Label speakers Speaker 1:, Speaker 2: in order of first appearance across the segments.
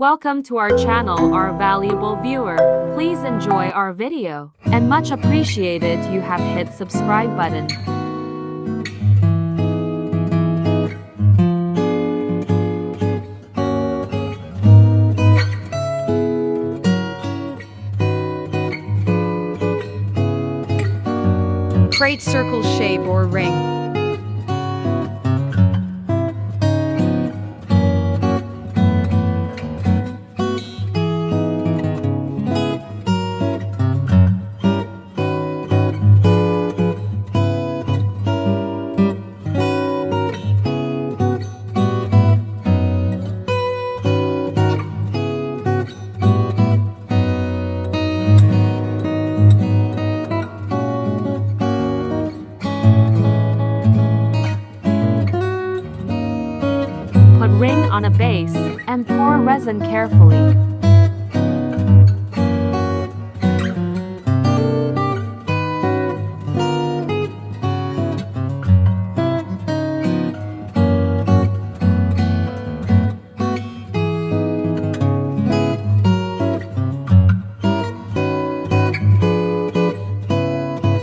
Speaker 1: Welcome to our channel, our valuable viewer. Please enjoy our video. And much appreciated you have hit subscribe button.
Speaker 2: Create circle shape or ring.
Speaker 1: Put ring on a base, and pour resin carefully.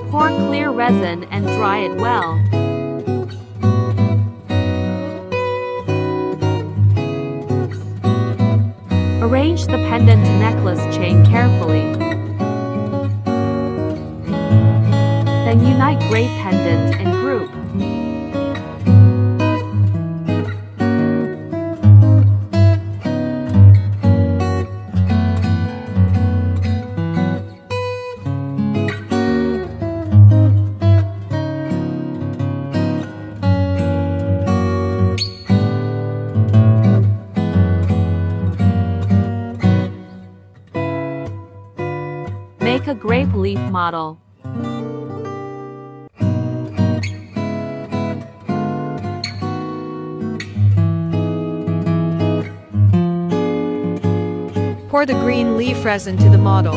Speaker 1: Pour clear resin and dry it well. Arrange the pendant necklace chain carefully. Then unite grape pendant and group. Make a grape leaf model.
Speaker 2: Pour the green leaf resin to the model.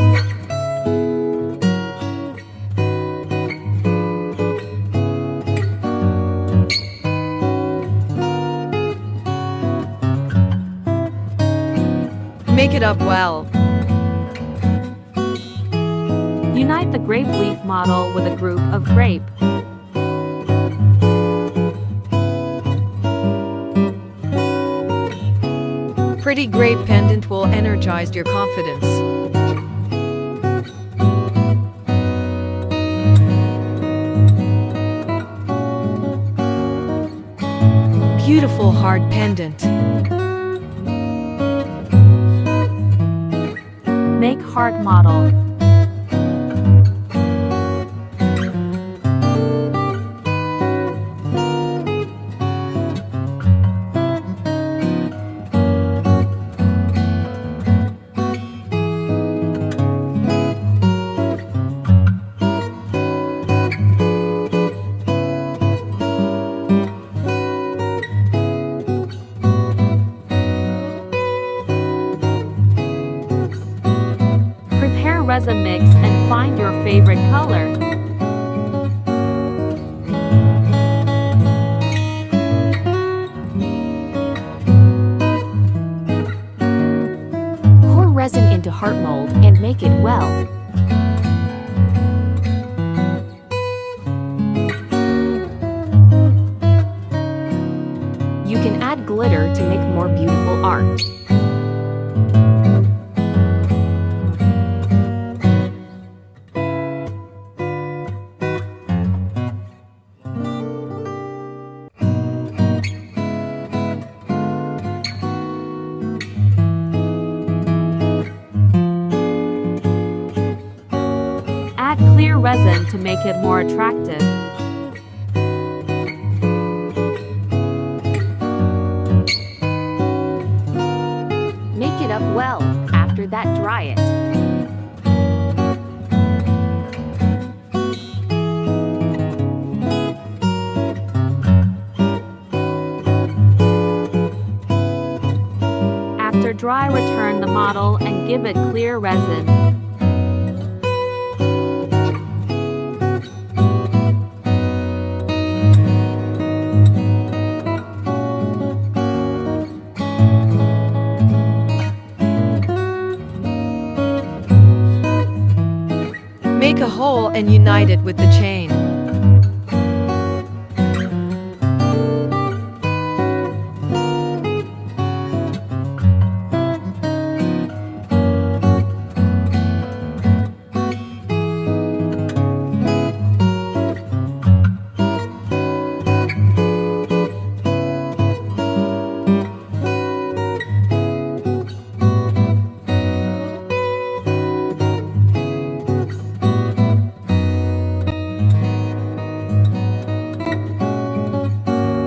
Speaker 2: Make it up well.
Speaker 1: Unite the grape leaf model with a group of grape.
Speaker 2: Pretty grape pendant will energize your confidence. Beautiful heart pendant.
Speaker 1: Make heart model. Resin mix and find your favorite color. Pour resin into heart mold and make it well. You can add glitter to make more beautiful art. Add clear resin to make it more attractive. Make it up well. After that, dry it. After dry, return the model and give it clear resin.
Speaker 2: Make a hole and unite it with the chain.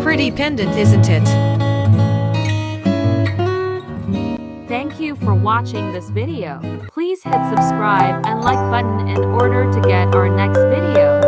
Speaker 2: Pretty pendant, isn't it?
Speaker 1: Thank you for watching this video. Please hit subscribe and like button in order to get our next video.